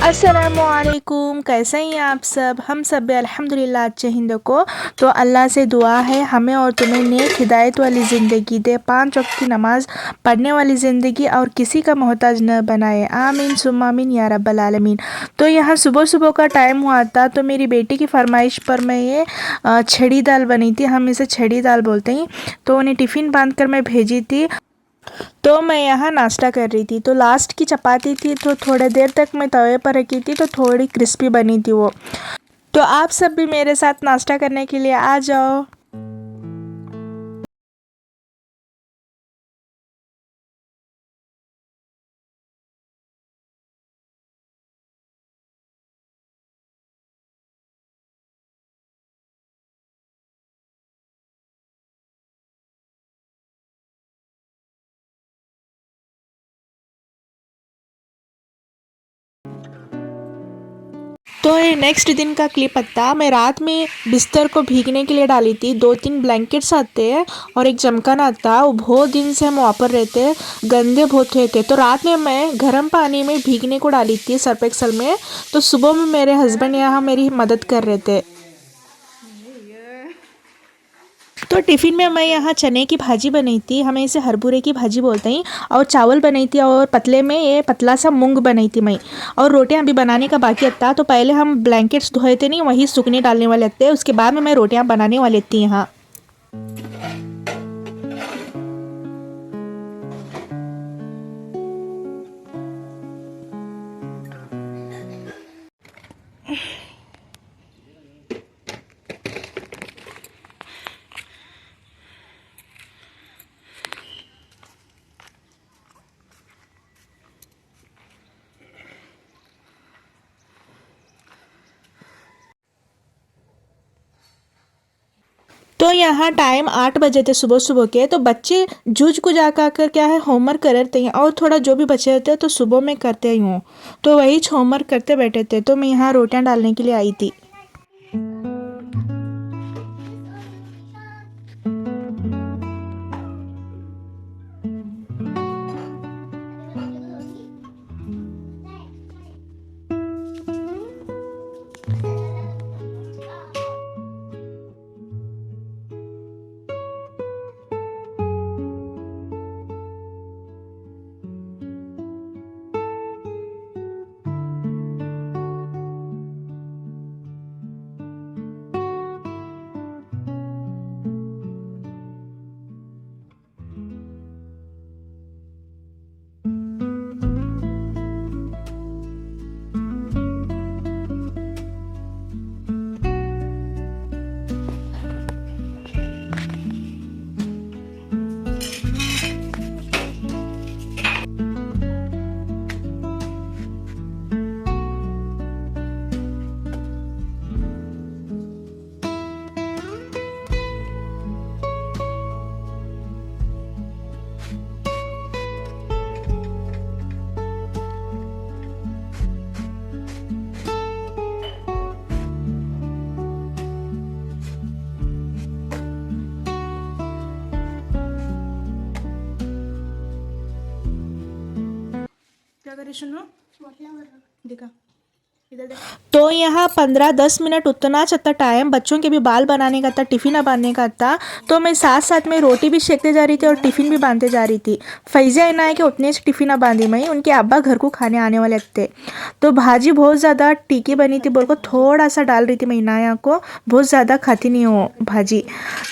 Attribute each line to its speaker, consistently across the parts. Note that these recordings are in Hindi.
Speaker 1: अस्सलामुअलैकुम, कैसे हैं आप सब। हम सब भी अल्हम्दुलिल्लाह अच्छे हिंदू को। तो अल्लाह से दुआ है हमें और तुम्हें नेक हिदायत वाली ज़िंदगी दे, 5 वक्त की नमाज़ पढ़ने वाली ज़िंदगी और किसी का मोहताज न बनाए। आमीन सुम्मा आमीन या रब्बल आलमीन। तो यहाँ सुबह सुबह का टाइम हुआ था, तो मेरी बेटी की फरमाइश पर मैं ये छड़ी दाल बनी थी, हम इसे छड़ी दाल बोलते हैं। तो उन्हें टिफ़िन बांध कर मैं भेजी थी। तो मैं यहाँ नाश्ता कर रही थी, तो लास्ट की चपाती थी, तो थोड़ी देर तक मैं तवे पर रखी थी, तो थोड़ी क्रिस्पी बनी थी वो। तो आप सब भी मेरे साथ नाश्ता करने के लिए आ जाओ। तो ये नेक्स्ट दिन का क्लिप था। मैं रात में बिस्तर को भीगने के लिए डाली थी। 2-3 ब्लैंकेट्स आते हैं और एक जमकन आता। वो बहुत दिन से हम वहाँ पर रहते हैं, गंदे बहुत रहते। तो रात में मैं गर्म पानी में भीगने को डाली थी, सर्फ एक्सल में। तो सुबह में मेरे हस्बैंड यहाँ मेरी मदद कर रहे थे। तो टिफ़िन में मैं यहाँ चने की भाजी बनाई थी, हमें इसे हरभरे की भाजी बोलते हैं। और चावल बनाई थी, और पतले में ये पतला सा मूंग बनाई थी मैं। और रोटियाँ अभी बनाने का बाकी था। तो पहले हम ब्लैंकेट्स धोए थे नहीं, वही सूखने डालने वाले थे। उसके बाद में मैं रोटियाँ बनाने वाली थी यहाँ। तो यहाँ टाइम 8 बजे थे सुबह सुबह के। तो बच्चे जूझ को जा कर क्या है होमवर्क कर रहे थे, और थोड़ा जो भी बचे रहते तो सुबह में करते ही हूँ। तो वही होमवर्क करते बैठे थे, तो मैं यहाँ रोटियाँ डालने के लिए आई थी। क्या करे सुनो, दिखा इधर देख। तो यहाँ 15-10 मिनट उतना चत्ता टाइम बच्चों के भी बाल बनाने का था, टिफ़िन बांधने का था। तो मैं साथ साथ में रोटी भी सेकते जा रही थी और टिफ़िन भी बांधते जा रही थी। फैज़िया इना है कि उतने से टिफ़िन बांधी मैं, उनके अब्बा घर को खाने आने वाले थे। तो भाजी बहुत ज़्यादा तीखी बनी थी, बोल को थोड़ा सा डाल रही थी मैं इनाया को, बहुत ज़्यादा खाती नहीं हो भाजी।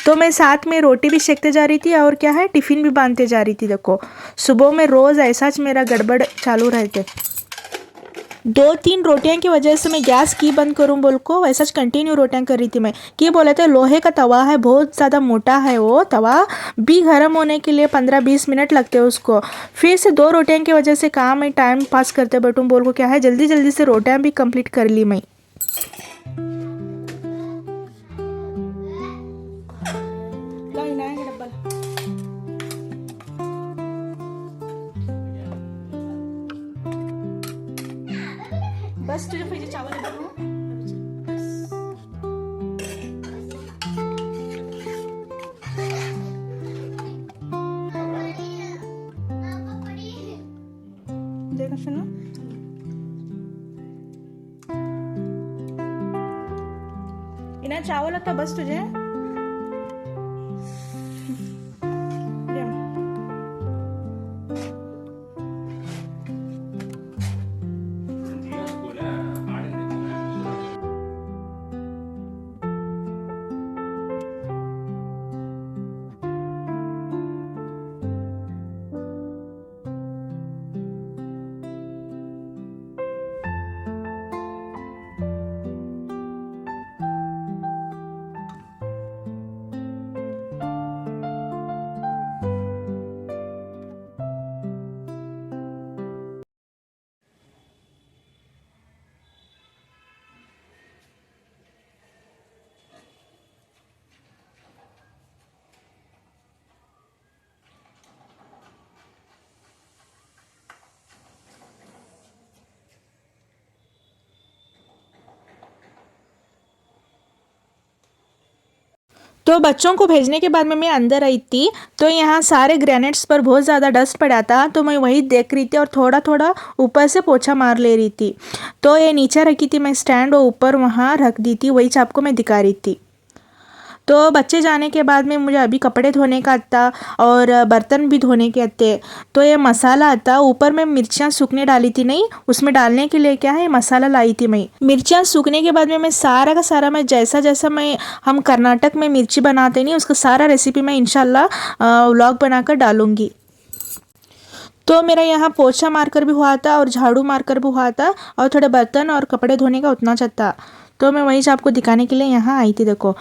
Speaker 1: तो मैं साथ में रोटी भी सेकते जा रही थी और क्या है टिफ़िन भी बांधते जा रही थी। देखो सुबह में रोज़ ऐसा मेरा गड़बड़ चालू रहते। 2-3 रोटियां की वजह से मैं गैस की बंद करूं बोल को वैसा कंटिन्यू रोटियां कर रही थी मैं। कि बोले थे लोहे का तवा है, बहुत ज़्यादा मोटा है वो तवा, भी गर्म होने के लिए 15-20 मिनट लगते हैं उसको। फिर से 2 रोटियां की वजह से काम में टाइम पास करते बैठूँ बोल को क्या है जल्दी जल्दी से रोटियां भी कंप्लीट कर ली मैं। बस तुझे फिर चावल देखो सुनो, इना चावल आता बस तुझे तो बच्चों को भेजने के बाद में मैं अंदर आई थी तो यहाँ सारे ग्रेनेड्स पर बहुत ज़्यादा डस्ट पड़ा था तो मैं वही देख रही थी और थोड़ा थोड़ा ऊपर से पोछा मार ले रही थी। तो ये नीचे रखी थी मैं स्टैंड और ऊपर वहाँ रख दी थी, वही आपको मैं दिखा रही थी। तो बच्चे जाने के बाद में मुझे अभी कपड़े धोने का आता और बर्तन भी धोने के आते। तो ये मसाला आता, ऊपर मैं मिर्चियाँ सूखने डाली थी, नहीं उसमें डालने के लिए क्या है मसाला लाई थी मैं। मिर्चियाँ सूखने के बाद में मैं सारा का सारा मैं जैसा जैसा मैं हम कर्नाटक में मिर्ची बनाते नहीं उसका सारा रेसिपी मैं इंशाल्लाह व्लॉग बनाकर डालूँगी। तो मेरा यहाँ पोछा मारकर भी हुआ था और झाड़ू मारकर भी हुआ था और थोड़े बर्तन और कपड़े धोने का उतना था। तो मैं वहीं से आपको दिखाने के लिए यहाँ आई थी। देखो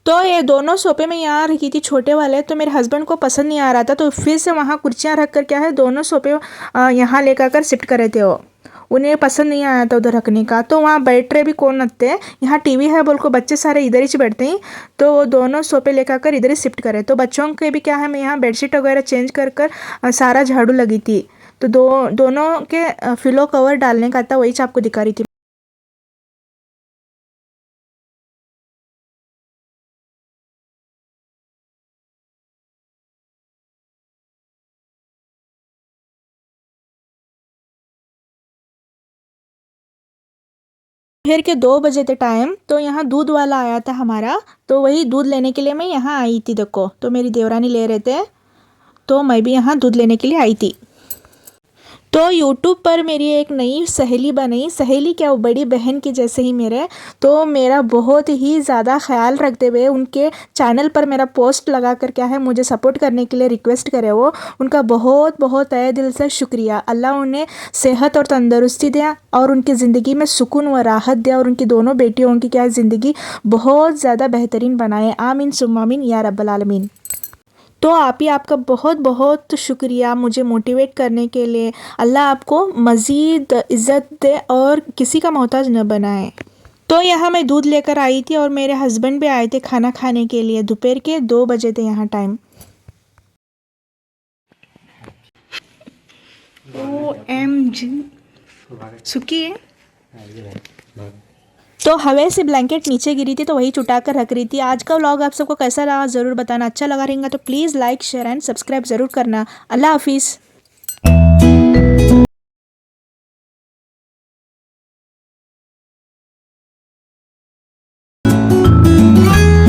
Speaker 1: तो ये दोनों सोफे में यहाँ रखी थी छोटे वाले, तो मेरे हस्बैंड को पसंद नहीं आ रहा था तो फिर से वहाँ कुर्सियाँ रख कर क्या है दोनों सोफे यहाँ लेकर कर शिफ्ट करे थे। वो उन्हें पसंद नहीं आया था उधर रखने का, तो वहाँ बैठ रहे भी कौन रखते हैं, यहाँ टीवी है बोल को बच्चे सारे इधर ही बैठते हैं। तो वो दोनों सोफे लेकर कर इधर ही शिफ्ट करे। तो बच्चों के भी क्या है मैं यहाँ बेडशीट वगैरह चेंज कर कर सारा झाड़ू लगी थी। तो दोनों के फिलो कवर डालने का था, वही आपको दिखा रही थी। दोपहर के 2 बजे थे टाइम, तो यहाँ दूध वाला आया था हमारा, तो वही दूध लेने के लिए मैं यहाँ आई थी। देखो तो मेरी देवरानी ले रहे थे तो मैं भी यहाँ दूध लेने के लिए आई थी। तो YouTube पर मेरी एक नई सहेली बनी, सहेली क्या वो बड़ी बहन की जैसे ही मेरे, तो मेरा बहुत ही ज़्यादा ख्याल रखते हुए उनके चैनल पर मेरा पोस्ट लगा कर क्या है मुझे सपोर्ट करने के लिए रिक्वेस्ट करे। वो उनका बहुत बहुत तहे दिल से शुक्रिया। अल्लाह उन्हें सेहत और तंदुरुस्ती दे और उनकी ज़िंदगी में सुकून व राहत दे और उनकी दोनों बेटियों की क्या ज़िंदगी बहुत ज़्यादा बेहतरीन बनाए। आमीन सुम्मा आमीन या रब्बल आलमीन। तो आप ही आपका बहुत बहुत शुक्रिया मुझे मोटिवेट करने के लिए। अल्लाह आपको मज़ीद इज़्ज़त दे और किसी का मोहताज न बनाए। तो यहाँ मैं दूध लेकर आई थी और मेरे हस्बैंड भी आए थे खाना खाने के लिए। दोपहर के 2 बजे थे यहाँ टाइम। OMG सुखी है। तो हवा से ब्लैंकेट नीचे गिरी थी तो वही चुटा कर रख रही थी। आज का व्लॉग आप सबको कैसा लगा ज़रूर बताना। अच्छा लगा रहेगा तो please like share and subscribe ज़रूर करना। अल्लाह हाफिज़।